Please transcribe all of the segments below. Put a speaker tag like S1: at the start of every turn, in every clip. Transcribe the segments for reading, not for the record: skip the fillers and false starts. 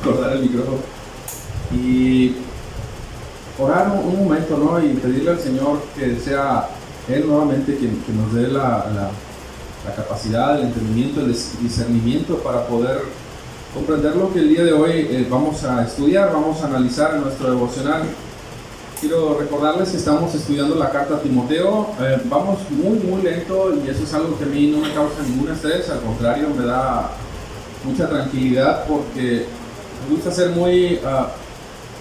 S1: recordar el micrófono. Y orar un momento, ¿no? Y pedirle al Señor que sea Él nuevamente quien nos dé la capacidad, el entendimiento, el discernimiento para poder comprender lo que el día de hoy vamos a estudiar, vamos a analizar en nuestro devocional. Quiero recordarles que estamos estudiando la carta a Timoteo. Vamos muy lento y eso es algo que a mí no me causa ningún estrés, al contrario, me da mucha tranquilidad porque me gusta ser muy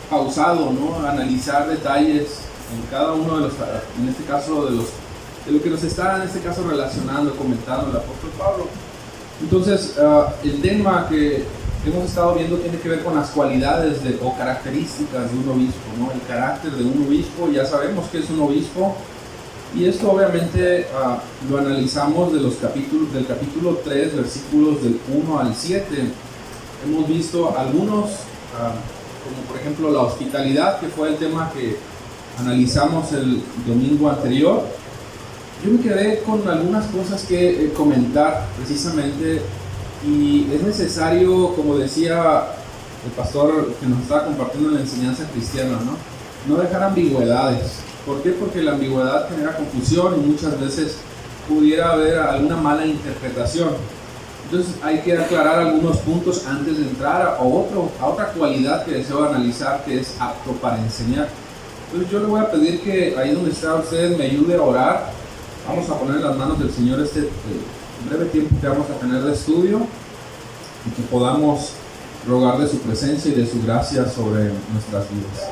S1: pausado, ¿no? Analizar detalles en cada uno de los, en este caso de lo que nos está en este caso relacionando, comentando el apóstol Pablo. Entonces, el tema que hemos estado viendo tiene que ver con las cualidades o características de un obispo, ¿no? El carácter de un obispo, ya sabemos que es un obispo, y esto obviamente lo analizamos del capítulo 3, versículos del 1 al 7. Hemos visto algunos, como por ejemplo la hospitalidad, que fue el tema que analizamos el domingo anterior. Yo me quedé con algunas cosas que comentar precisamente, y es necesario, como decía el pastor que nos estaba compartiendo la enseñanza cristiana, no dejar ambigüedades. ¿Por qué? Porque la ambigüedad genera confusión y muchas veces pudiera haber alguna mala interpretación. Entonces hay que aclarar algunos puntos antes de entrar a otra cualidad que deseo analizar, que es apto para enseñar. Entonces yo le voy a pedir que ahí donde está usted me ayude a orar. Vamos a poner en las manos del Señor este breve tiempo que vamos a tener de estudio y que podamos rogar de su presencia y de su gracia sobre nuestras vidas.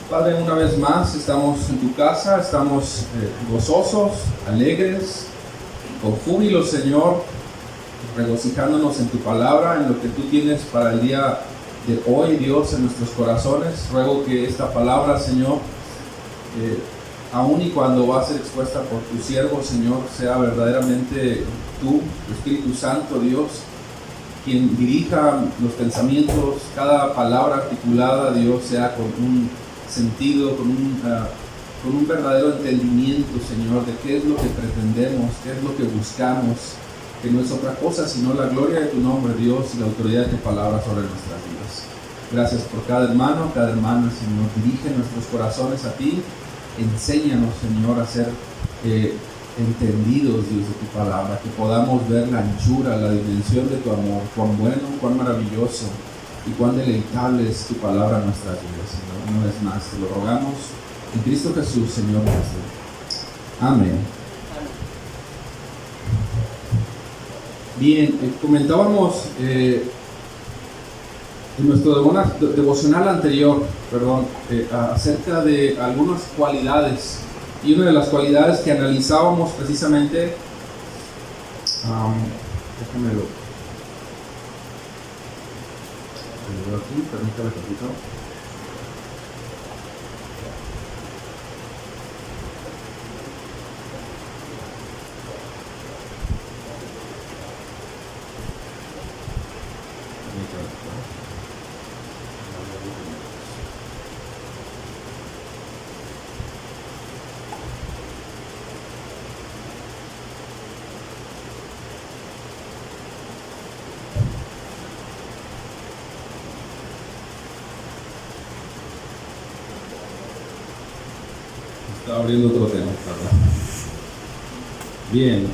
S1: Padre, una vez más estamos en tu casa, estamos gozosos, alegres, con júbilo, Señor, regocijándonos en tu palabra, en lo que tú tienes para el día de hoy, Dios, en nuestros corazones. Ruego que esta palabra, Señor, aun y cuando va a ser expuesta por tu siervo, Señor, sea verdaderamente tú, tu Espíritu Santo, Dios, quien dirija los pensamientos, cada palabra articulada, Dios, sea con un sentido, con un verdadero entendimiento, Señor, de qué es lo que pretendemos, qué es lo que buscamos, que no es otra cosa sino la gloria de tu nombre, Dios, y la autoridad de tu palabra sobre nuestras vidas. Gracias por cada hermano, cada hermana, Señor. Dirige nuestros corazones a ti. Enséñanos, Señor, a ser entendidos, Dios, de tu palabra, que podamos ver la anchura, la dimensión de tu amor, cuán bueno, cuán maravilloso y cuán deleitable es tu palabra en nuestras vidas, Señor. Una vez más, te lo rogamos en Cristo Jesús, Señor nuestro. Amén. Bien, comentábamos en nuestro devocional anterior, acerca de algunas cualidades, y una de las cualidades que analizábamos precisamente, déjamelo aquí, permítame un poquito. Estaba abriendo otro tema, ¿verdad? Bien.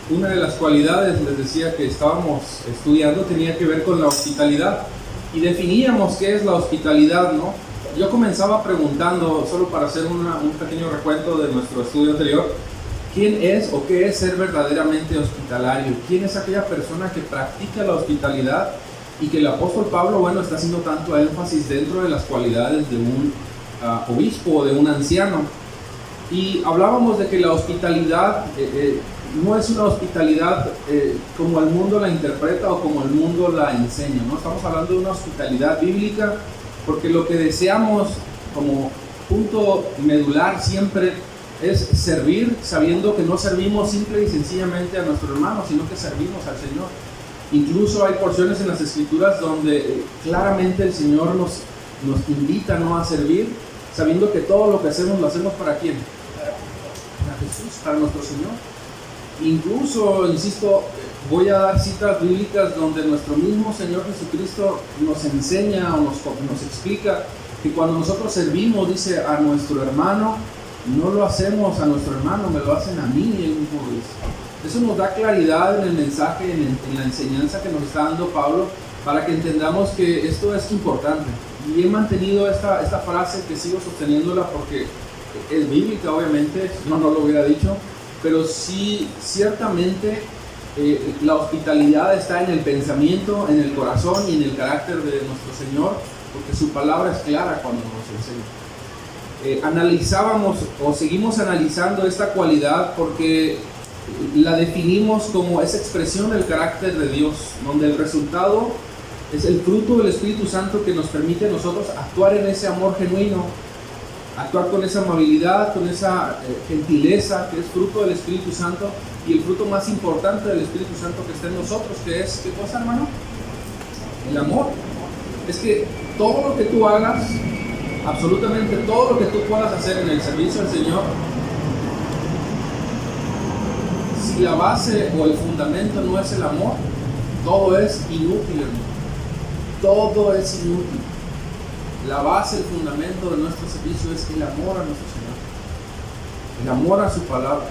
S1: Una de las cualidades, les decía, que estábamos estudiando tenía que ver con la hospitalidad, y definíamos qué es la hospitalidad, ¿no? Yo comenzaba preguntando, solo para hacer un pequeño recuento de nuestro estudio anterior, ¿quién es o qué es ser verdaderamente hospitalario? ¿Quién es aquella persona que practica la hospitalidad y que el apóstol Pablo, está haciendo tanto énfasis dentro de las cualidades de un obispo o de un anciano? Y hablábamos de que la hospitalidad no es una hospitalidad como el mundo la interpreta o como el mundo la enseña, ¿no? Estamos hablando de una hospitalidad bíblica, porque lo que deseamos como punto medular siempre es servir, sabiendo que no servimos simple y sencillamente a nuestro hermano, sino que servimos al Señor. Incluso hay porciones en las Escrituras donde claramente el Señor nos invita, ¿no?, a servir, sabiendo que todo lo que hacemos lo hacemos ¿para quién? Para Jesús, para nuestro Señor. Incluso, insisto, voy a dar citas bíblicas donde nuestro mismo Señor Jesucristo nos enseña o nos explica que cuando nosotros servimos, dice, a nuestro hermano, no lo hacemos a nuestro hermano, me lo hacen a mí, él mismo dice. Eso nos da claridad en el mensaje, en la enseñanza que nos está dando Pablo, para que entendamos que esto es importante. Y he mantenido esta frase, que sigo sosteniéndola porque es bíblica, obviamente, no lo hubiera dicho, pero sí, ciertamente, la hospitalidad está en el pensamiento, en el corazón y en el carácter de nuestro Señor, porque su palabra es clara cuando nos enseña. Analizábamos o seguimos analizando esta cualidad porque la definimos como esa expresión del carácter de Dios, donde el resultado es el fruto del Espíritu Santo que nos permite a nosotros actuar en ese amor genuino, actuar con esa amabilidad, con esa gentileza que es fruto del Espíritu Santo, y el fruto más importante del Espíritu Santo que está en nosotros, que es, ¿qué cosa, hermano? El amor. Es que todo lo que tú hagas, absolutamente todo lo que tú puedas hacer en el servicio al Señor, si la base o el fundamento no es el amor, todo es inútil, hermano. Todo es inútil. La base, el fundamento de nuestro servicio es el amor a nuestro Señor, el amor a su palabra.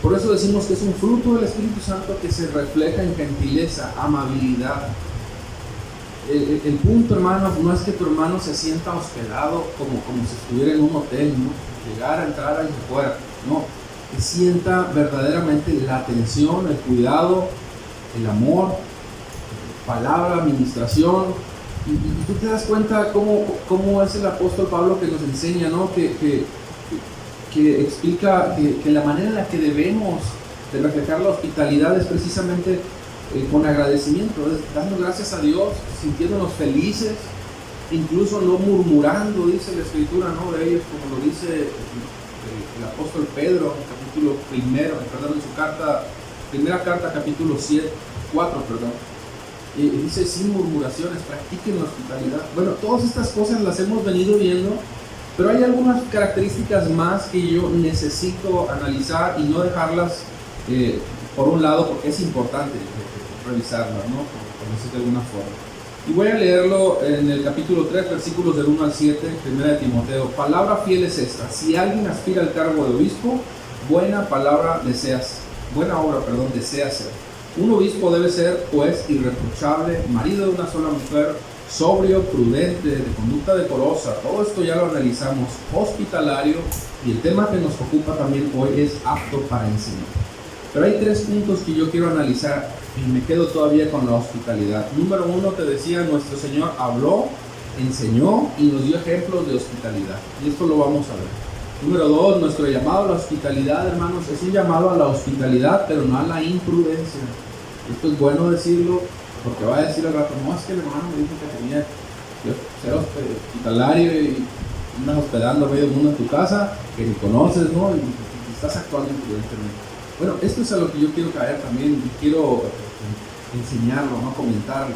S1: Por eso decimos que es un fruto del Espíritu Santo que se refleja en gentileza, amabilidad. El punto, hermano, no es que tu hermano se sienta hospedado como si estuviera en un hotel, ¿no? Llegar, entrar y fuera. No, que sienta verdaderamente la atención, el cuidado, el amor, palabra, administración. Y tú te das cuenta cómo es el apóstol Pablo que nos enseña, ¿no? Que explica que la manera en la que debemos de reflejar la hospitalidad es precisamente con agradecimiento, dando gracias a Dios, sintiéndonos felices, incluso no murmurando, dice la Escritura, ¿no? De ellos, como lo dice el apóstol Pedro en capítulo primero, en su primera carta, capítulo 4, y dice, sin murmuraciones, practiquen la hospitalidad. Bueno, todas estas cosas las hemos venido viendo, pero hay algunas características más que yo necesito analizar y no dejarlas por un lado, porque es importante revisarlas, ¿no? Por decirlo de alguna forma. Y voy a leerlo en el capítulo 3, versículos del 1 al 7, primera de Timoteo. Palabra fiel es esta: si alguien aspira al cargo de obispo, buena obra desea hacer. Un obispo debe ser, pues, irreprochable, marido de una sola mujer, sobrio, prudente, de conducta decorosa. Todo esto ya lo analizamos. Hospitalario, y el tema que nos ocupa también hoy es apto para enseñar. Pero hay 3 puntos que yo quiero analizar y me quedo todavía con la hospitalidad. Número 1, te decía, nuestro Señor habló, enseñó y nos dio ejemplos de hospitalidad. Y esto lo vamos a ver. Número 2, nuestro llamado a la hospitalidad, hermanos, es un llamado a la hospitalidad, pero no a la imprudencia. Esto es bueno decirlo, porque va a decir al rato, no, es que el hermano me dijo que tenía que ser hospitalario y andas hospedando a medio mundo en tu casa, que ni conoces, ¿no? Y estás actuando imprudentemente. Bueno, esto es a lo que yo quiero caer también, y quiero enseñarlo, no comentarlo.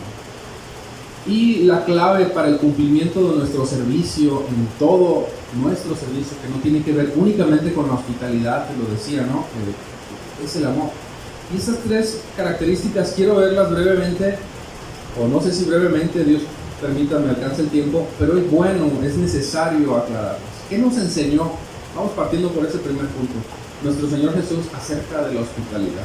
S1: Y la clave para el cumplimiento de nuestro servicio, en todo nuestro servicio, que no tiene que ver únicamente con la hospitalidad, que lo decía, ¿no? Es el amor. Y estas 3 características quiero verlas brevemente, o no sé si brevemente, Dios permita me alcance el tiempo, pero es bueno, es necesario aclararlas. ¿Qué nos enseñó? Vamos partiendo por ese primer punto. Nuestro Señor Jesús acerca de la hospitalidad.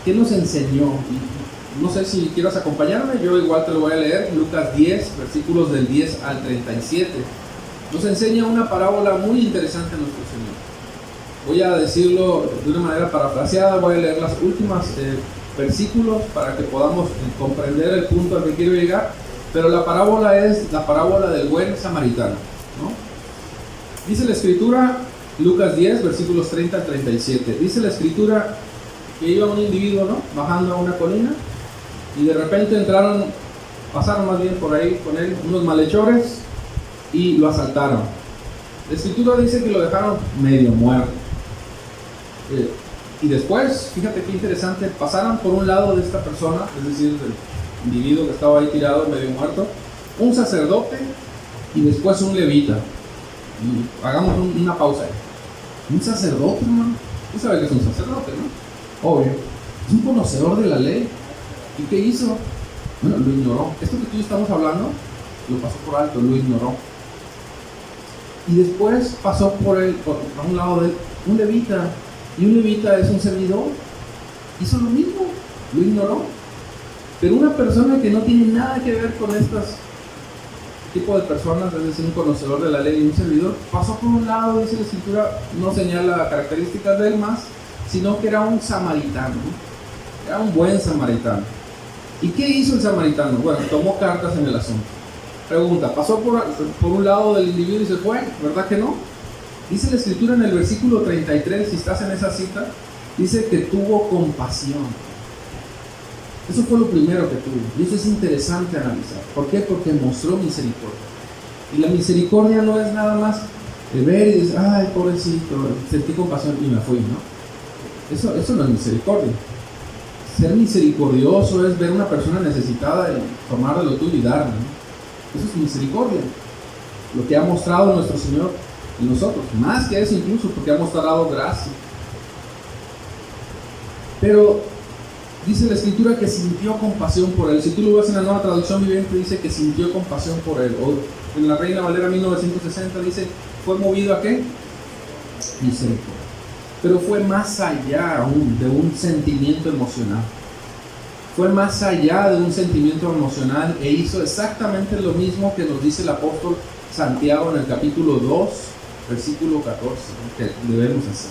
S1: ¿Qué nos enseñó? Y no sé si quieras acompañarme, yo igual te lo voy a leer. Lucas 10, versículos del 10 al 37. Nos enseña una parábola muy interesante a nuestro Señor. Voy a decirlo de una manera parafraseada, voy a leer las últimas versículos para que podamos comprender el punto al que quiero llegar. Pero la parábola es la parábola del buen samaritano, ¿no? Dice la Escritura, Lucas 10, versículos 30 al 37. Dice la Escritura que iba un individuo, ¿no?, bajando a una colina, y de repente pasaron más bien por ahí con él unos malhechores y lo asaltaron. La Escritura dice que lo dejaron medio muerto. Y después, fíjate qué interesante, pasaron por un lado de esta persona, es decir, del individuo que estaba ahí tirado medio muerto, un sacerdote y después un levita. Y hagamos una pausa ahí. Un sacerdote, hermano. Tú sabes que es un sacerdote, ¿no? Obvio. Es un conocedor de la ley. ¿Y qué hizo? Bueno, lo ignoró. Esto que tú y yo estamos hablando, lo pasó por alto, lo ignoró. Y después pasó por un lado de él, un levita. Y un levita es un servidor. Hizo lo mismo, lo ignoró. Pero una persona que no tiene nada que ver con estos tipo de personas, es decir, un conocedor de la ley y un servidor, pasó por un lado, dice la escritura, no señala características de él más, sino que era un samaritano, era un buen samaritano. ¿Y qué hizo el samaritano? Bueno, tomó cartas en el asunto. Pregunta, ¿pasó por un lado del individuo y se fue? ¿Verdad que no? Dice la escritura en el versículo 33, si estás en esa cita, dice que tuvo compasión. Eso fue lo primero que tuvo. Y eso es interesante analizar. ¿Por qué? Porque mostró misericordia. Y la misericordia no es nada más ver y decir, ay, pobrecito, sentí compasión y me fui, ¿no? Eso no es misericordia. Ser misericordioso es ver a una persona necesitada y tomar de lo tuyo y darle, ¿no? Eso es misericordia. Lo que ha mostrado nuestro Señor en nosotros. Más que eso incluso, porque ha mostrado gracia. Pero dice la escritura que sintió compasión por él. Si tú lo ves en la Nueva Traducción Viviente, dice que sintió compasión por él. O en la Reina Valera 1960 dice, ¿fue movido a qué? Misericordia. Pero fue más allá aún de un sentimiento emocional. Fue más allá de un sentimiento emocional e hizo exactamente lo mismo que nos dice el apóstol Santiago en el capítulo 2, versículo 14, que debemos hacer.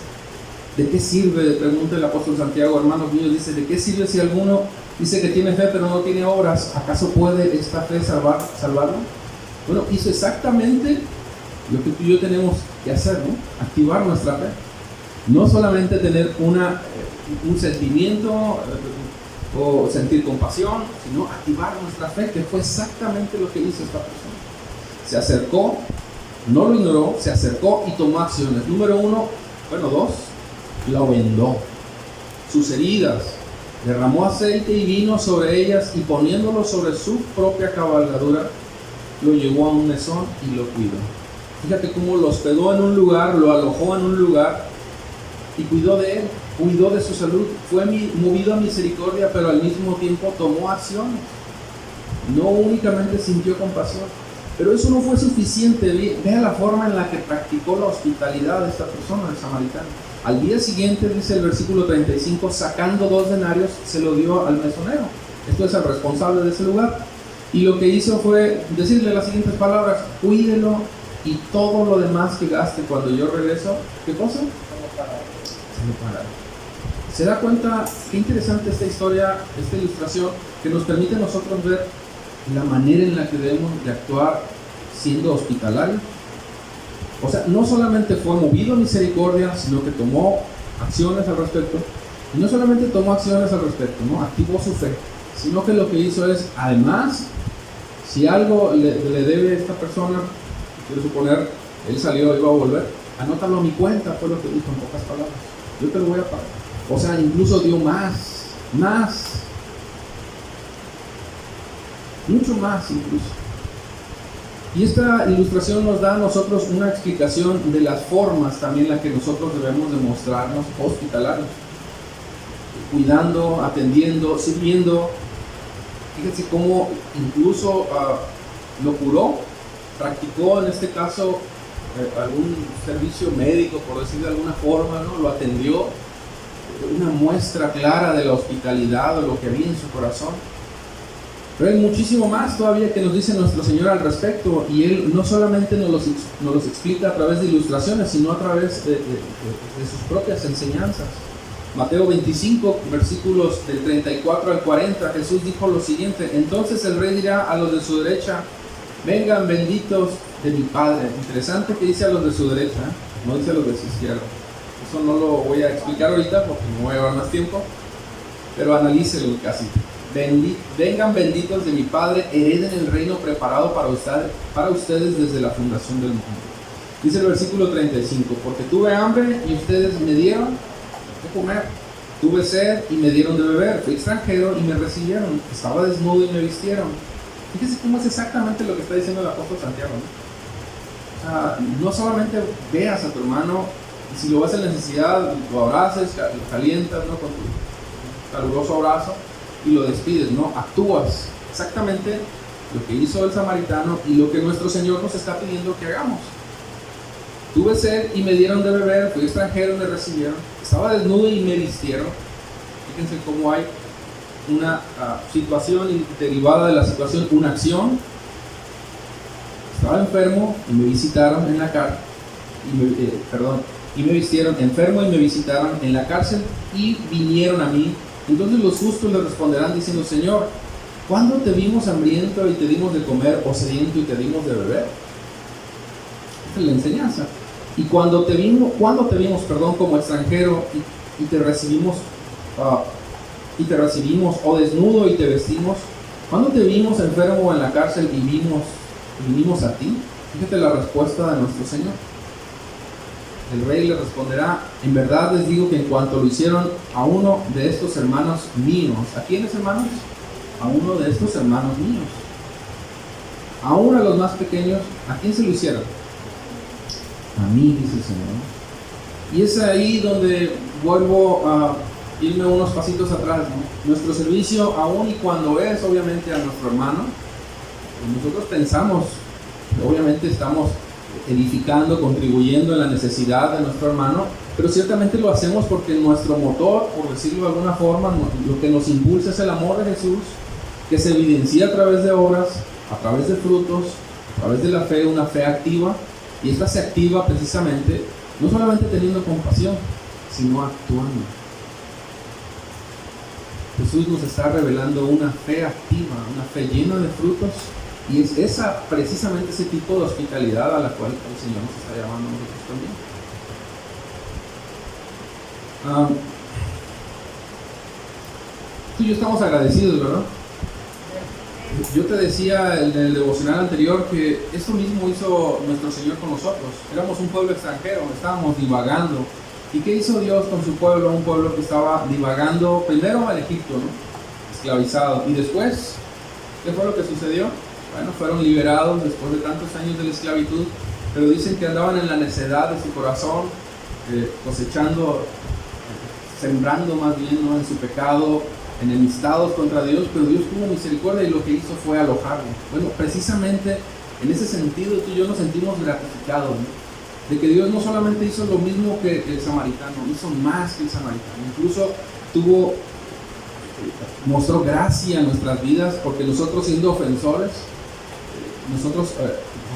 S1: ¿De qué sirve? Pregunta el apóstol Santiago, hermanos míos, dice, ¿de qué sirve si alguno dice que tiene fe pero no tiene obras? ¿Acaso puede esta fe salvarlo? Bueno, hizo exactamente lo que tú y yo tenemos que hacer, ¿no? Activar nuestra fe. No solamente tener un sentimiento o sentir compasión, sino activar nuestra fe, que fue exactamente lo que hizo esta persona. Se acercó, no lo ignoró, se acercó y tomó acciones. Número 2, lo vendó. Sus heridas, derramó aceite y vino sobre ellas y poniéndolo sobre su propia cabalgadura, lo llevó a un mesón y lo cuidó. Fíjate cómo lo hospedó en un lugar, lo alojó en un lugar y cuidó de él, cuidó de su salud. Fue movido a misericordia, pero al mismo tiempo tomó acciones. No únicamente sintió compasión, pero eso no fue suficiente. Vea la forma en la que practicó la hospitalidad de esta persona, el samaritano. Al día siguiente, dice el versículo 35, sacando 2 denarios, se lo dio al mesonero. Esto es el responsable de ese lugar. Y lo que hizo fue decirle las siguientes palabras: cuídelo y todo lo demás que gaste cuando yo regreso, ¿qué cosa? ¿Se da cuenta qué interesante esta historia, esta ilustración, que nos permite a nosotros ver la manera en la que debemos de actuar siendo hospitalarios? O sea, no solamente fue movido a misericordia, sino que tomó acciones al respecto. Y no solamente tomó acciones al respecto, ¿no? Activó su fe, sino que lo que hizo es, además, si algo le debe a esta persona, quiero suponer, él salió, iba a volver, anótalo a mi cuenta, fue lo que dijo en pocas palabras. Yo te lo voy a pagar. O sea, incluso dio más, mucho más incluso. Y esta ilustración nos da a nosotros una explicación de las formas también en las que nosotros debemos demostrarnos hospitalarios, cuidando, atendiendo, sirviendo. Fíjense cómo incluso lo curó, practicó en este caso algún servicio médico, por decir de alguna forma, ¿no? Lo atendió, una muestra clara de la hospitalidad o lo que había en su corazón. Pero hay muchísimo más todavía que nos dice nuestro Señor al respecto, y Él no solamente nos los explica a través de ilustraciones, sino a través de sus propias enseñanzas. Mateo 25, versículos del 34 al 40, Jesús dijo lo siguiente: entonces el rey dirá a los de su derecha, vengan benditos de mi Padre. Interesante que dice a los de su derecha, no dice a los de su izquierda. Eso no lo voy a explicar ahorita porque no voy a llevar más tiempo, pero analícelo casi. Vengan benditos de mi Padre, hereden el reino preparado para ustedes desde la fundación del mundo. Dice el versículo 35, porque tuve hambre y ustedes me dieron de comer, tuve sed y me dieron de beber, fui extranjero y me recibieron, estaba desnudo y me vistieron. Fíjese cómo es exactamente lo que está diciendo el apóstol Santiago, ¿no? O sea, no solamente veas a tu hermano y si lo ves en necesidad, lo abraces, lo calientas, ¿no? caluroso abrazo y lo despides, no, actúas exactamente lo que hizo el samaritano y lo que nuestro Señor nos está pidiendo que hagamos. Tuve sed y me dieron de beber, fui extranjero y me recibieron, estaba desnudo y me vistieron. Fíjense cómo hay una situación y derivada de la situación, una acción. Estaba enfermo y me visitaron en la cárcel, y me vistieron, enfermo y me visitaron en la cárcel y vinieron a mí. Entonces los justos le responderán diciendo: Señor, ¿cuándo te vimos hambriento y te dimos de comer, o sediento y te dimos de beber? Esta es la enseñanza. Y cuando te vimos, como extranjero y te recibimos, o desnudo y te vestimos, ¿cuándo te vimos enfermo o en la cárcel y vinimos a ti? Fíjate la respuesta de nuestro Señor. El rey le responderá: en verdad les digo que en cuanto lo hicieron a uno de estos hermanos míos. ¿A quiénes, hermanos? A uno de estos hermanos míos. Aún a los más pequeños, ¿a quién se lo hicieron? A mí, dice el Señor. Y es ahí donde vuelvo a irme unos pasitos atrás, ¿no? Nuestro servicio, aún y cuando es obviamente a nuestro hermano, nosotros pensamos, obviamente estamos edificando, contribuyendo en la necesidad de nuestro hermano, pero ciertamente lo hacemos porque nuestro motor, por decirlo de alguna forma, lo que nos impulsa es el amor de Jesús, que se evidencia a través de obras, a través de frutos, a través de la fe, una fe activa, y esta se activa precisamente no solamente teniendo compasión, sino actuando. Jesús nos está revelando una fe activa, una fe llena de frutos, y es precisamente ese tipo de hospitalidad a la cual el Señor nos está llamando a nosotros también. Tú y yo estamos agradecidos, ¿verdad? Yo te decía en el devocional anterior que esto mismo hizo nuestro Señor con nosotros. Éramos un pueblo extranjero, estábamos divagando. ¿Y qué hizo Dios con su pueblo? Un pueblo que estaba divagando primero en Egipto, ¿no? Esclavizado. Y después, ¿qué fue lo que sucedió? Bueno, fueron liberados después de tantos años de la esclavitud, pero dicen que andaban en la necedad de su corazón, cosechando, sembrando más bien, ¿no?, en su pecado, enemistados contra Dios, pero Dios tuvo misericordia y lo que hizo fue alojarlo. Bueno, precisamente en ese sentido tú y yo nos sentimos gratificados, ¿no?, de que Dios no solamente hizo lo mismo que el samaritano, hizo más que el samaritano, incluso mostró gracia en nuestras vidas, porque nosotros siendo ofensores, nosotros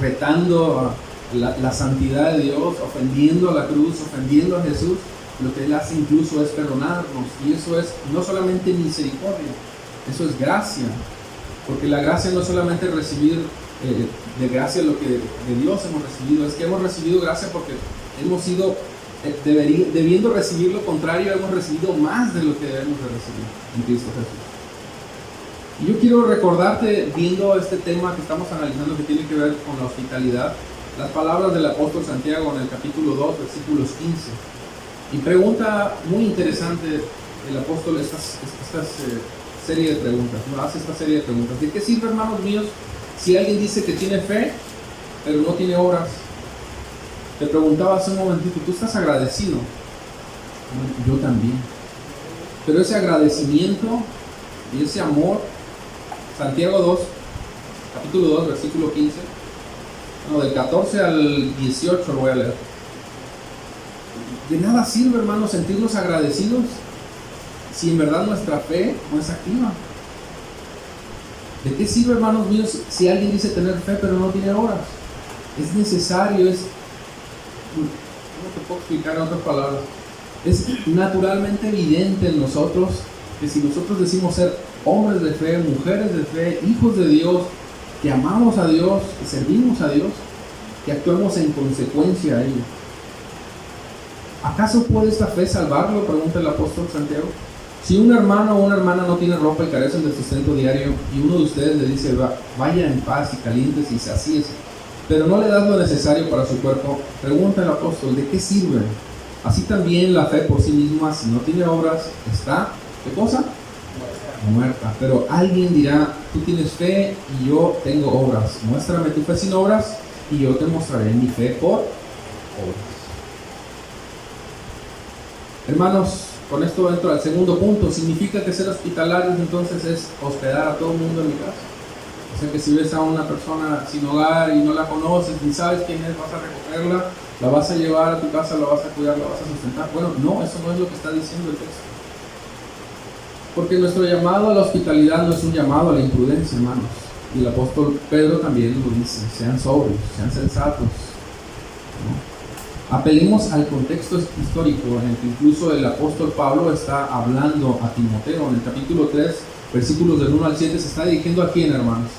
S1: retando la santidad de Dios, ofendiendo a la cruz, ofendiendo a Jesús, lo que Él hace incluso es perdonarnos, y eso es no solamente misericordia, eso es gracia, porque la gracia no es solamente recibir de gracia lo que de Dios hemos recibido, es que hemos recibido gracia porque hemos sido, debiendo recibir lo contrario, hemos recibido más de lo que debemos de recibir en Cristo Jesús. Y yo quiero recordarte, viendo este tema que estamos analizando que tiene que ver con la hospitalidad, las palabras del apóstol Santiago en el capítulo 2, versículos 15. Y pregunta muy interesante el apóstol esta serie de preguntas, ¿no? Hace esta serie de preguntas. ¿De qué sirve, hermanos míos, si alguien dice que tiene fe, pero no tiene obras? Te preguntaba hace un momentito, ¿tú estás agradecido? Bueno, yo también. Pero ese agradecimiento y ese amor, Santiago 2, capítulo 2, versículo 15, del 14 al 18 lo voy a leer. De nada sirve, hermanos, sentirnos agradecidos si en verdad nuestra fe no es activa. ¿De qué sirve, hermanos míos, si alguien dice tener fe pero no tiene obras? Es necesario, no te puedo explicar en otras palabras, es naturalmente evidente en nosotros que si nosotros decimos ser hombres de fe, mujeres de fe, hijos de Dios, que amamos a Dios, que servimos a Dios, que actuemos en consecuencia a ello. ¿Acaso puede esta fe salvarlo?, pregunta el apóstol Santiago. Si un hermano o una hermana no tiene ropa y carecen del sustento diario, y uno de ustedes le dice, vaya en paz y calientes y sacíese, pero no le das lo necesario para su cuerpo, pregunta el apóstol, ¿de qué sirve? Así también la fe por sí misma, si no tiene obras, está, ¿qué cosa? Muerta. Pero alguien dirá, tú tienes fe y yo tengo obras. Muéstrame tu fe sin obras y yo te mostraré mi fe por obras. Hermanos, con esto entro al segundo punto. Significa que ser hospitalarios entonces es hospedar a todo el mundo en mi casa. O sea que si ves a una persona sin hogar y no la conoces, ni sabes quién es, vas a recogerla, la vas a llevar a tu casa, la vas a cuidar, la vas a sustentar. Bueno, no, eso no es lo que está diciendo el texto. Porque nuestro llamado a la hospitalidad no es un llamado a la imprudencia, hermanos. Y el apóstol Pedro también lo dice: sean sobrios, sean sensatos, ¿no? Apelemos al contexto histórico en el que incluso el apóstol Pablo está hablando a Timoteo. En el capítulo 3, versículos del 1 al 7, se está dirigiendo a quién, hermanos.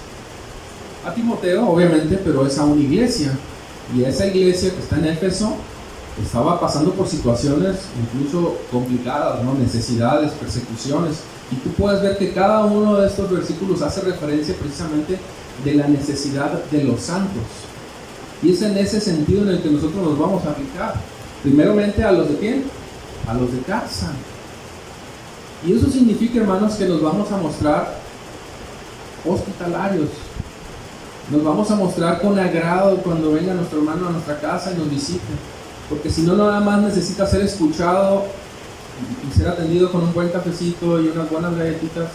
S1: A Timoteo, obviamente, pero es a una iglesia. Y esa iglesia que está en Éfeso estaba pasando por situaciones incluso complicadas, ¿no? Necesidades, persecuciones. Y tú puedes ver que cada uno de estos versículos hace referencia precisamente de la necesidad de los santos. Y es en ese sentido en el que nosotros nos vamos a aplicar. Primeramente, ¿a los de quién? A los de casa. Y eso significa, hermanos, que nos vamos a mostrar hospitalarios. Nos vamos a mostrar con agrado cuando venga nuestro hermano a nuestra casa y nos visite. Porque si no, nada más necesita ser escuchado y ser atendido con un buen cafecito y unas buenas galletitas.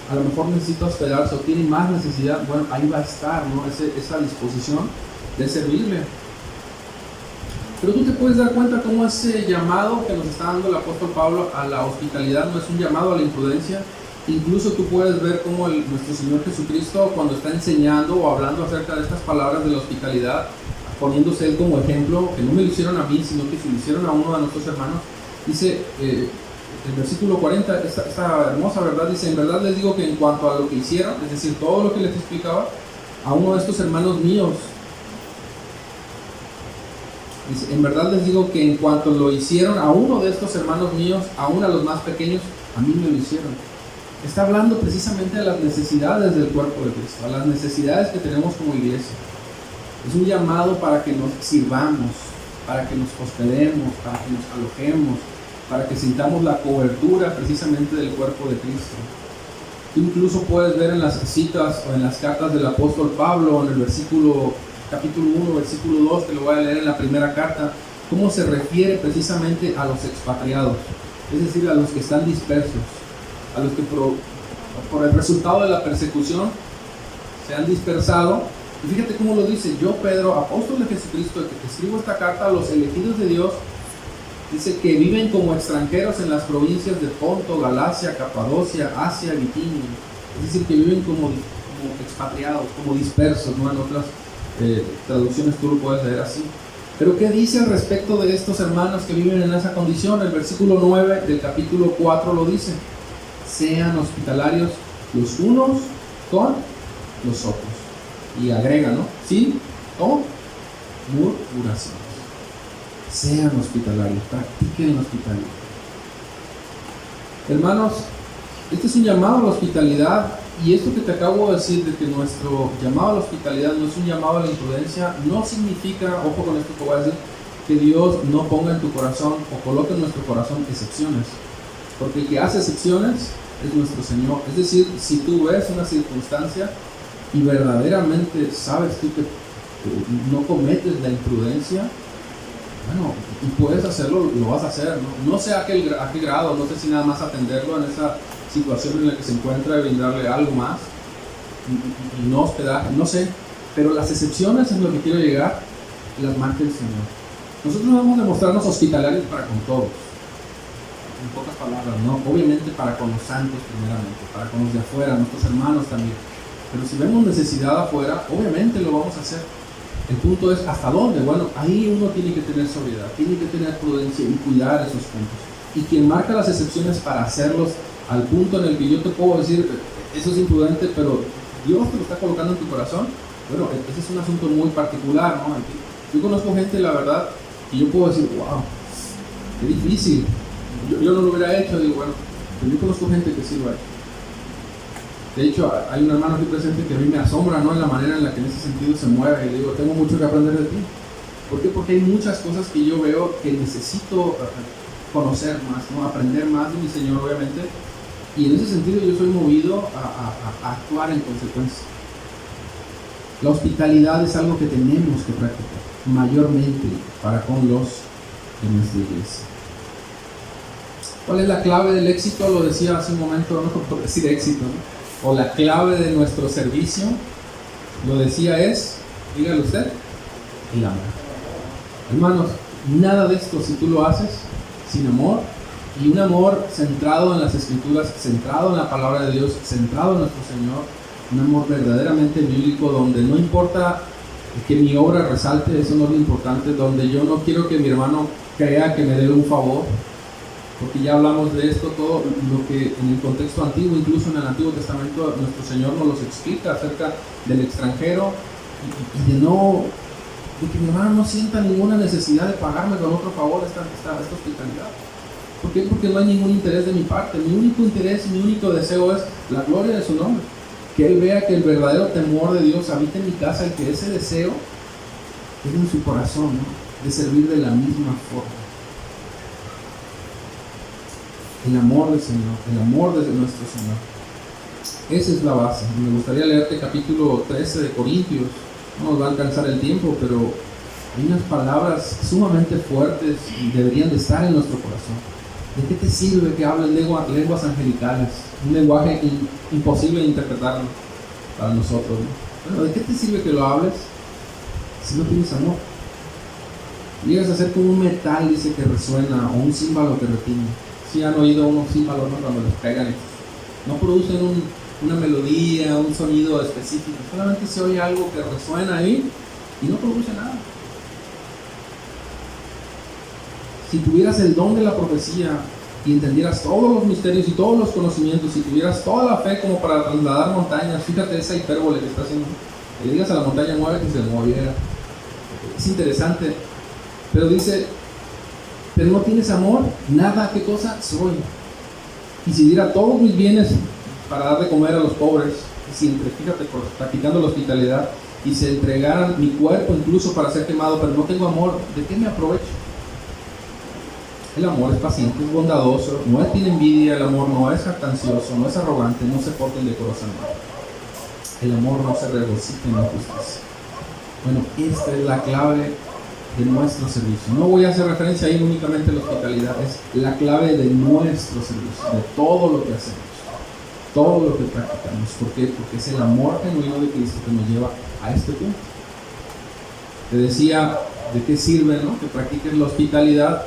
S1: A lo mejor necesita hospedarse o tiene más necesidad. Bueno, ahí va a estar, ¿no? Esa disposición de servirle. Pero tú te puedes dar cuenta cómo ese llamado que nos está dando el apóstol Pablo a la hospitalidad no es un llamado a la imprudencia. Incluso tú puedes ver cómo nuestro Señor Jesucristo, cuando está enseñando o hablando acerca de estas palabras de la hospitalidad, poniéndose él como ejemplo, que no me lo hicieron a mí, sino que se lo hicieron a uno de nuestros hermanos, dice, el versículo 40, esta hermosa verdad, dice: en verdad les digo que en cuanto a lo que hicieron, es decir, todo lo que les explicaba, a uno de estos hermanos míos, dice, en verdad les digo que en cuanto lo hicieron a uno de estos hermanos míos, aún a los más pequeños, a mí me lo hicieron. Está hablando precisamente de las necesidades del cuerpo de Cristo, a las necesidades que tenemos como iglesia. Es un llamado para que nos sirvamos, para que nos hospedemos, para que nos alojemos, para que sintamos la cobertura precisamente del cuerpo de Cristo. Incluso puedes ver en las citas o en las cartas del apóstol Pablo, en el capítulo 1, versículo 2, te lo voy a leer en la primera carta, cómo se refiere precisamente a los expatriados, es decir, a los que están dispersos, a los que por el resultado de la persecución se han dispersado. Y fíjate cómo lo dice: yo, Pedro, apóstol de Jesucristo, el que te escribo esta carta a los elegidos de Dios, dice que viven como extranjeros en las provincias de Ponto, Galacia, Capadocia, Asia, Bitinia. Es decir, que viven como expatriados, como dispersos, ¿no? En otras traducciones tú lo puedes leer así. Pero ¿qué dice al respecto de estos hermanos que viven en esa condición? El versículo 9 del capítulo 4 lo dice: sean hospitalarios los unos con los otros. Y agrega, ¿no? Sin murmuraciones. Sean hospitalarios, practiquen la hospitalidad. Hermanos, este es un llamado a la hospitalidad, y esto que te acabo de decir de que nuestro llamado a la hospitalidad no es un llamado a la imprudencia, no significa, ojo con esto que voy a decir, que Dios no ponga en tu corazón o coloque en nuestro corazón excepciones, porque el que hace excepciones es nuestro Señor. Es decir, si tú ves una circunstancia y verdaderamente sabes tú que no cometes la imprudencia, bueno, y puedes hacerlo, lo vas a hacer, no sé a qué grado, no sé si nada más atenderlo en esa situación en la que se encuentra y brindarle algo más y no hospedaje, no sé, pero las excepciones es lo que quiero llegar, las marca el Señor. Nosotros no vamos a demostrarnos hospitalarios para con todos, en pocas palabras, ¿no? Obviamente para con los santos primeramente, para con los de afuera, nuestros hermanos también. Pero si vemos necesidad afuera, obviamente lo vamos a hacer. El punto es ¿hasta dónde? Bueno, ahí uno tiene que tener sobriedad, tiene que tener prudencia y cuidar esos puntos. Y quien marca las excepciones para hacerlos al punto en el que yo te puedo decir, eso es imprudente, pero Dios te lo está colocando en tu corazón, bueno, ese es un asunto muy particular, ¿no? Yo conozco gente, la verdad, y yo puedo decir, wow, qué difícil. Yo no lo hubiera hecho, digo, bueno, pero yo conozco gente que sí lo ha hecho. De hecho, hay un hermano aquí presente que a mí me asombra, ¿no? En la manera en la que en ese sentido se mueve. Y le digo, tengo mucho que aprender de ti. ¿Por qué? Porque hay muchas cosas que yo veo que necesito conocer más, ¿no? Aprender más de mi Señor, obviamente. Y en ese sentido yo soy movido a actuar en consecuencia. La hospitalidad es algo que tenemos que practicar, mayormente para con los de nuestra iglesia. ¿Cuál es la clave del éxito? Lo decía hace un momento, no por decir éxito, ¿no? O la clave de nuestro servicio, lo decía es, dígale usted, el amor. Hermanos, nada de esto si tú lo haces sin amor, y un amor centrado en las Escrituras, centrado en la palabra de Dios, centrado en nuestro Señor, un amor verdaderamente bíblico, donde no importa que mi obra resalte, eso no es lo importante, donde yo no quiero que mi hermano crea que me debe un favor, porque ya hablamos de esto, todo lo que en el contexto antiguo, incluso en el Antiguo Testamento, nuestro Señor nos los explica acerca del extranjero y de que mi hermano no sienta ninguna necesidad de pagarme con otro favor esta hospitalidad. ¿Por qué? Porque no hay ningún interés de mi parte. Mi único interés, mi único deseo es la gloria de su nombre. Que Él vea que el verdadero temor de Dios habita en mi casa y que ese deseo es en su corazón, ¿no? De servir de la misma forma. El amor del Señor, el amor de nuestro Señor. Esa es la base. Me gustaría leerte capítulo 13 de Corintios. No nos va a alcanzar el tiempo, pero hay unas palabras sumamente fuertes y deberían de estar en nuestro corazón. ¿De qué te sirve que hables lenguas angelicales? Un lenguaje imposible de interpretarlo para nosotros, ¿no? Bueno, ¿de qué te sirve que lo hables si no tienes amor? Llegas a ser como un metal, dice, que resuena, o un címbalo que retiñe. Si han oído unos címbalos, ¿no? Cuando les pegan, no producen una melodía, un sonido específico, solamente se oye algo que resuena ahí y no produce nada. Si tuvieras el don de la profecía y entendieras todos los misterios y todos los conocimientos, si tuvieras toda la fe como para trasladar montañas, fíjate esa hipérbole que está haciendo, que le digas a la montaña muévete y se moviera. Es interesante, pero dice, pero no tienes amor, nada, ¿qué cosa soy? Y si diera todos mis bienes para dar de comer a los pobres, y si fíjate, practicando la hospitalidad, y se entregaran mi cuerpo incluso para ser quemado, pero no tengo amor, ¿de qué me aprovecho? El amor es paciente, es bondadoso, no tiene envidia, el amor no es jactancioso, no es arrogante, no se porta indecorosamente. El amor no se regocija en la justicia. Bueno, esta es la clave de nuestro servicio. No voy a hacer referencia ahí únicamente a la hospitalidad, es la clave de nuestro servicio, de todo lo que hacemos, todo lo que practicamos. ¿Por qué? Porque es el amor genuino de Cristo que nos lleva a este punto. Te decía, ¿de qué sirve, no? Que practiques la hospitalidad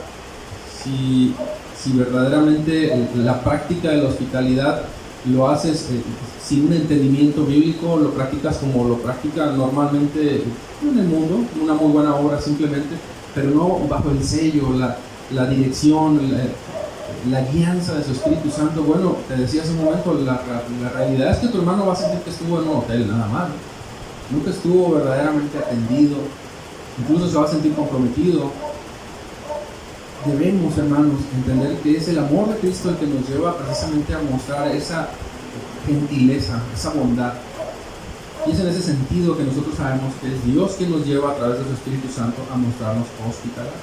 S1: si verdaderamente la práctica de la hospitalidad lo haces sin un entendimiento bíblico, lo practicas como lo practica normalmente en el mundo, una muy buena obra simplemente, pero no bajo el sello, la dirección, la guianza de su Espíritu Santo. Bueno, te decía hace un momento, la realidad es que tu hermano va a sentir que estuvo en un hotel nada más, ¿no? Nunca estuvo verdaderamente atendido, incluso se va a sentir comprometido. Debemos, hermanos, entender que es el amor de Cristo el que nos lleva precisamente a mostrar esa gentileza, esa bondad. Y es en ese sentido que nosotros sabemos que es Dios quien nos lleva a través de su Espíritu Santo a mostrarnos hospitalidad.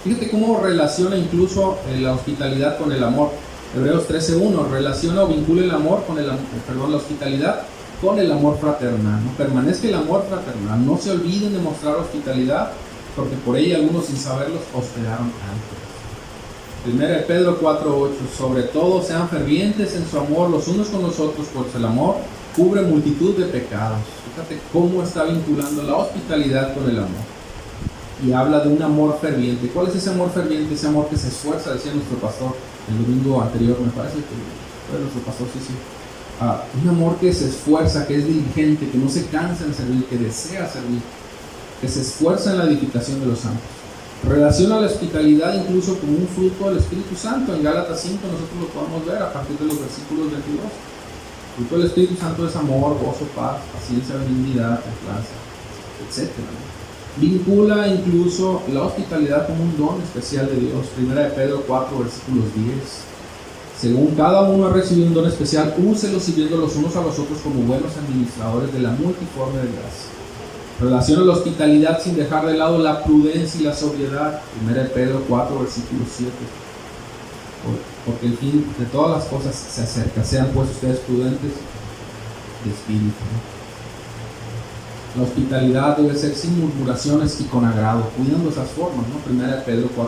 S1: Fíjate cómo relaciona incluso la hospitalidad con el amor. Hebreos 13:1 relaciona o vincula el amor con la hospitalidad con el amor fraternal. ¿No? Permanezca el amor fraternal. No se olviden de mostrar hospitalidad, porque por ella algunos sin saberlos hospedaron antes. 1 Pedro 4:8, sobre todo sean fervientes en su amor los unos con los otros, pues el amor cubre multitud de pecados. Fíjate cómo está vinculando la hospitalidad con el amor. Y habla de un amor ferviente. ¿Cuál es ese amor ferviente? Ese amor que se esfuerza, decía nuestro pastor el domingo anterior, me parece que fue nuestro pastor, sí. Un amor que se esfuerza, que es diligente, que no se cansa en servir, que desea servir, que se esfuerza en la edificación de los santos. Relaciona la hospitalidad incluso como un fruto del Espíritu Santo. En Gálatas 5 nosotros lo podemos ver a partir de los versículos 22. El fruto del Espíritu Santo es amor, gozo, paz, paciencia, benignidad, templanza, etc. Vincula incluso la hospitalidad como un don especial de Dios. 1 Pedro 4, versículos 10. Según cada uno ha recibido un don especial, úselo sirviendo los unos a los otros como buenos administradores de la multiforme de gracia. Relaciona la hospitalidad sin dejar de lado la prudencia y la sobriedad. 1 Pedro 4, versículo 7. Porque el fin de todas las cosas se acerca. Sean pues ustedes prudentes de espíritu. La hospitalidad debe ser sin murmuraciones y con agrado, cuidando esas formas, ¿no? 1 Pedro 4:9.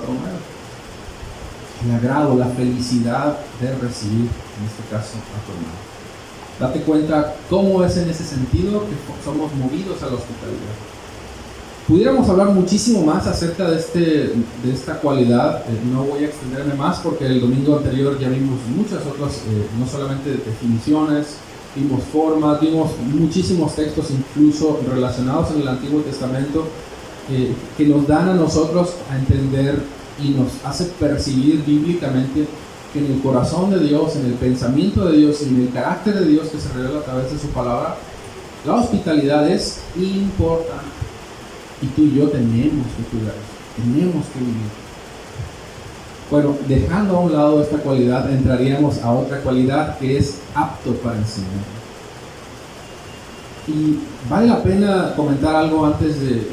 S1: el agrado, la felicidad de recibir, en este caso, a tu hermano. Date cuenta cómo es en ese sentido que somos movidos a la hospitalidad. Pudiéramos hablar muchísimo más acerca de esta cualidad. No voy a extenderme más porque el domingo anterior ya vimos muchas otras, no solamente definiciones, vimos formas, vimos muchísimos textos incluso relacionados en el Antiguo Testamento que nos dan a nosotros a entender y nos hace percibir bíblicamente que en el corazón de Dios, en el pensamiento de Dios y en el carácter de Dios que se revela a través de su palabra, la hospitalidad es importante. Y tú y yo tenemos que cuidar, tenemos que vivir. Bueno, dejando a un lado esta cualidad, entraríamos a otra cualidad que es apto para enseñar. Y vale la pena comentar algo antes de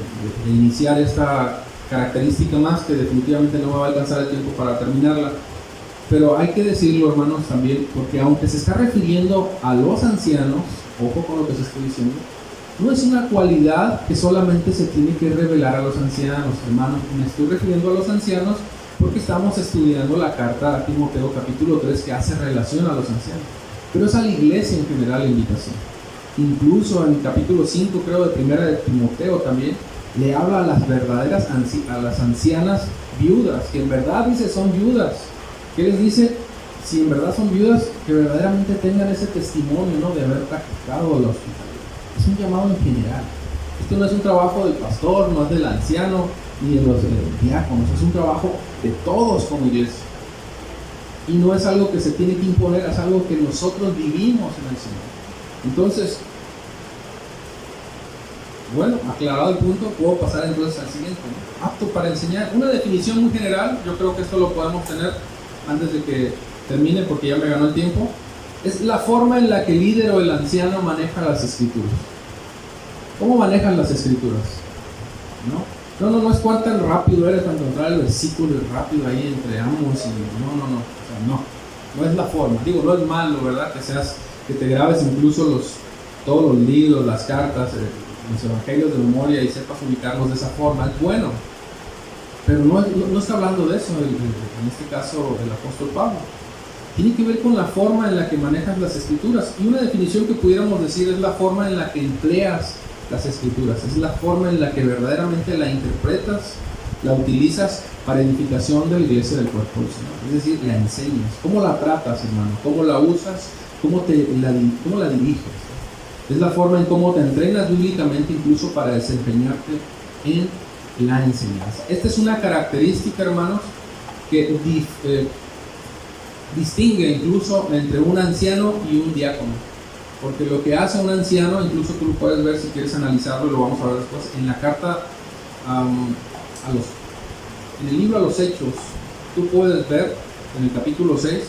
S1: iniciar esta característica más, que definitivamente no me va a alcanzar el tiempo para terminarla. Pero hay que decirlo, hermanos, también, porque aunque se está refiriendo a los ancianos, ojo con lo que se está diciendo, no es una cualidad que solamente se tiene que revelar a los ancianos, hermanos. Me estoy refiriendo a los ancianos porque estamos estudiando la carta a Timoteo capítulo 3 que hace relación a los ancianos. Pero es a la iglesia en general la invitación. Incluso en el capítulo 5, creo, de primera de Timoteo también, le habla a las verdaderas, a las ancianas viudas, que en verdad dice son viudas. ¿Qué les dice? Si en verdad son viudas, que verdaderamente tengan ese testimonio, ¿no?, de haber practicado la hospitalidad. Es un llamado en general. Esto no es un trabajo del pastor, no es del anciano, ni de los diáconos. Es un trabajo de todos como iglesia. Y no es algo que se tiene que imponer, es algo que nosotros vivimos en el Señor. Entonces, bueno, aclarado el punto, puedo pasar entonces al siguiente, ¿no? Apto para enseñar. Una definición muy general, yo creo que esto lo podemos tener antes de que termine porque ya me ganó el tiempo. Es la forma en la que el líder o el anciano maneja las escrituras. ¿Cómo manejan las escrituras? No es cuán tan rápido eres para encontrar el versículo rápido ahí entre ambos y no es la forma. Digo, no es malo, ¿verdad? Que te grabes incluso todos los libros, las cartas, los evangelios de memoria y sepas ubicarlos de esa forma. Es bueno, pero no está hablando de eso en este caso el apóstol Pablo. Tiene que ver con la forma en la que manejas las escrituras. Y una definición que pudiéramos decir es la forma en la que empleas las escrituras. Es la forma en la que verdaderamente la interpretas, la utilizas para edificación de la iglesia del cuerpo del Señor. Es decir, la enseñas. ¿Cómo la tratas, hermano? ¿Cómo la usas? ¿Cómo la diriges? Es la forma en cómo te entrenas bíblicamente incluso para desempeñarte en la enseñanza. Esta es una característica, hermanos, que distingue incluso entre un anciano y un diácono, porque lo que hace un anciano, incluso tú lo puedes ver si quieres analizarlo, lo vamos a ver después en la carta en el libro a los Hechos. Tú puedes ver en el capítulo 6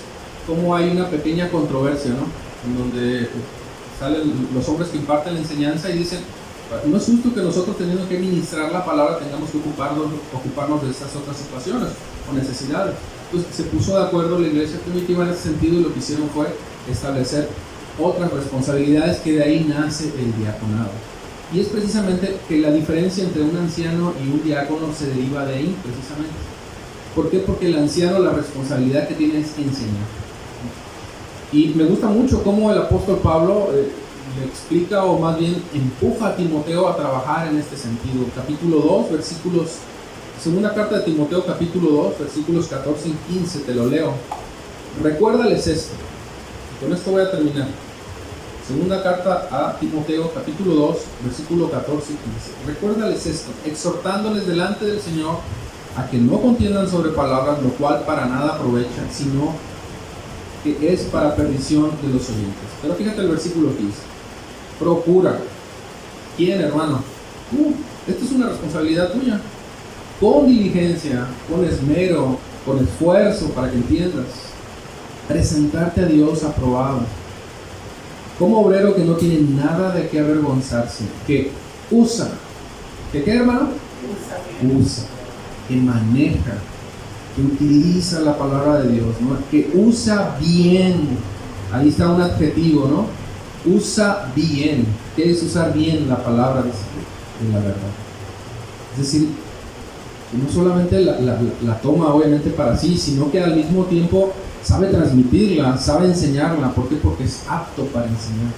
S1: cómo hay una pequeña controversia, ¿no?, en donde salen los hombres que imparten la enseñanza y dicen: no es justo que nosotros, teniendo que ministrar la palabra, tengamos que ocuparnos de estas otras situaciones o necesidades. Entonces se puso de acuerdo la iglesia primitiva en ese sentido, y lo que hicieron fue establecer otras responsabilidades, que de ahí nace el diaconado. Y es precisamente que la diferencia entre un anciano y un diácono se deriva de ahí, precisamente. ¿Por qué? Porque el anciano, la responsabilidad que tiene es enseñar. Y me gusta mucho cómo el apóstol Pablo le explica, o más bien empuja a Timoteo a trabajar en este sentido. Capítulo 2, versículos, segunda carta de Timoteo, capítulo 2, versículos 14 y 15, te lo leo. Recuérdales esto. Con esto voy a terminar. Segunda carta a Timoteo, capítulo 2, versículo 14 y 15. Recuérdales esto, exhortándoles delante del Señor a que no contiendan sobre palabras, lo cual para nada aprovecha, sino que es para perdición de los oyentes. Pero fíjate el versículo 15. Procura. ¿Quién, hermano? Esto es una responsabilidad tuya. Con diligencia, con esmero, con esfuerzo, para que entiendas. Presentarte a Dios aprobado. Como obrero que no tiene nada de qué avergonzarse. Que usa. ¿Que qué, hermano? Usa. Que maneja. Que utiliza la palabra de Dios, ¿no? Que usa bien. Ahí está un adjetivo, ¿no? Usa bien. ¿Qué es usar bien la palabra de la verdad? Es decir, que no solamente la toma obviamente para sí, sino que al mismo tiempo sabe transmitirla, sabe enseñarla. ¿Por qué? Porque es apto para enseñar.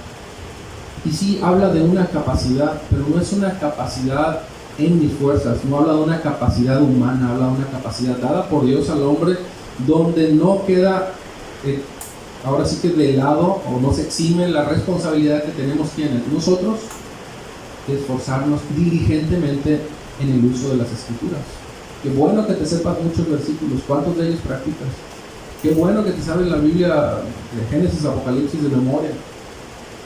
S1: Y sí habla de una capacidad, pero no es una capacidad en mis fuerzas, no habla de una capacidad humana, habla de una capacidad dada por Dios al hombre, donde no queda ahora sí que de lado, o no se exime la responsabilidad que tenemos quienes nosotros, de esforzarnos diligentemente en el uso de las escrituras. Qué bueno que te sepas muchos versículos, ¿cuántos de ellos practicas? Qué bueno que te sabes la Biblia de Génesis, Apocalipsis de memoria,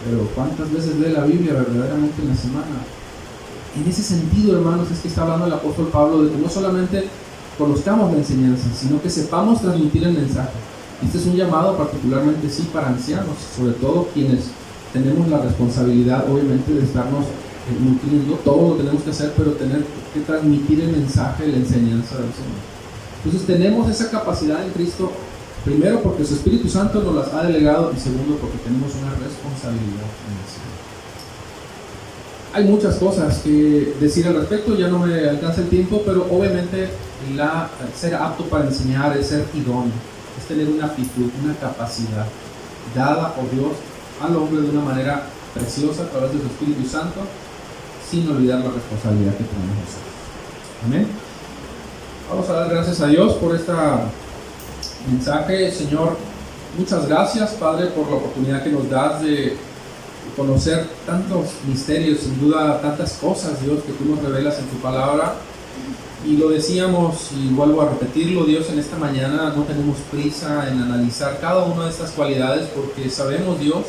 S1: pero ¿cuántas veces lee la Biblia verdaderamente en la semana? En ese sentido, hermanos, es que está hablando el apóstol Pablo de que no solamente conozcamos la enseñanza, sino que sepamos transmitir el mensaje. Este es un llamado particularmente sí para ancianos, sobre todo quienes tenemos la responsabilidad obviamente de estarnos nutriendo, todo lo tenemos que hacer, pero tener que transmitir el mensaje, la enseñanza del Señor. Entonces tenemos esa capacidad en Cristo, primero porque su Espíritu Santo nos las ha delegado, y segundo porque tenemos una responsabilidad en el Señor. Hay muchas cosas que decir al respecto, ya no me alcanza el tiempo, pero obviamente ser apto para enseñar es ser idóneo, es tener una aptitud, una capacidad dada por Dios al hombre de una manera preciosa a través de su Espíritu Santo, sin olvidar la responsabilidad que tenemos nosotros. Amén. Vamos a dar gracias a Dios por este mensaje. Señor, muchas gracias, Padre, por la oportunidad que nos das de conocer tantos misterios, sin duda tantas cosas, Dios, que tú nos revelas en tu palabra. Y lo decíamos y vuelvo a repetirlo, Dios, en esta mañana no tenemos prisa en analizar cada una de estas cualidades, porque sabemos, Dios,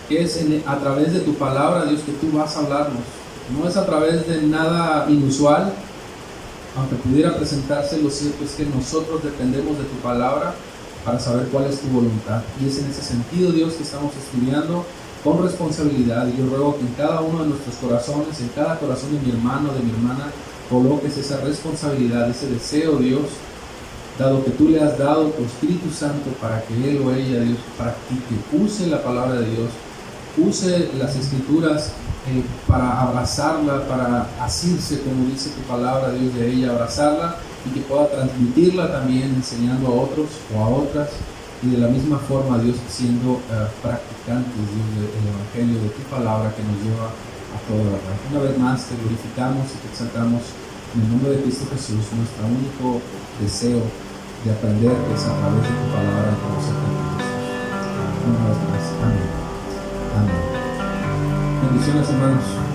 S1: que es a través de tu palabra, Dios, que tú vas a hablarnos. No es a través de nada inusual, aunque pudiera presentarse. Lo cierto es que nosotros dependemos de tu palabra para saber cuál es tu voluntad. Y es en ese sentido, Dios, que estamos estudiando con responsabilidad. Y yo ruego que en cada uno de nuestros corazones, en cada corazón de mi hermano, de mi hermana, coloques esa responsabilidad, ese deseo, Dios, dado que tú le has dado tu Espíritu Santo para que él o ella, Dios, practique, use la palabra de Dios, use las Escrituras para abrazarla, para asirse, como dice tu palabra, Dios, de ella, abrazarla, y que pueda transmitirla también, enseñando a otros o a otras, y de la misma forma, Dios, siendo practicantes, Dios, del Evangelio, de tu palabra que nos lleva a toda verdad. Una vez más te glorificamos y te exaltamos en el nombre de Cristo Jesús. Nuestro único deseo de aprender es a través de tu palabra y conocerte en Cristo. Una vez más. Amén. Amén. Bendiciones, hermanos.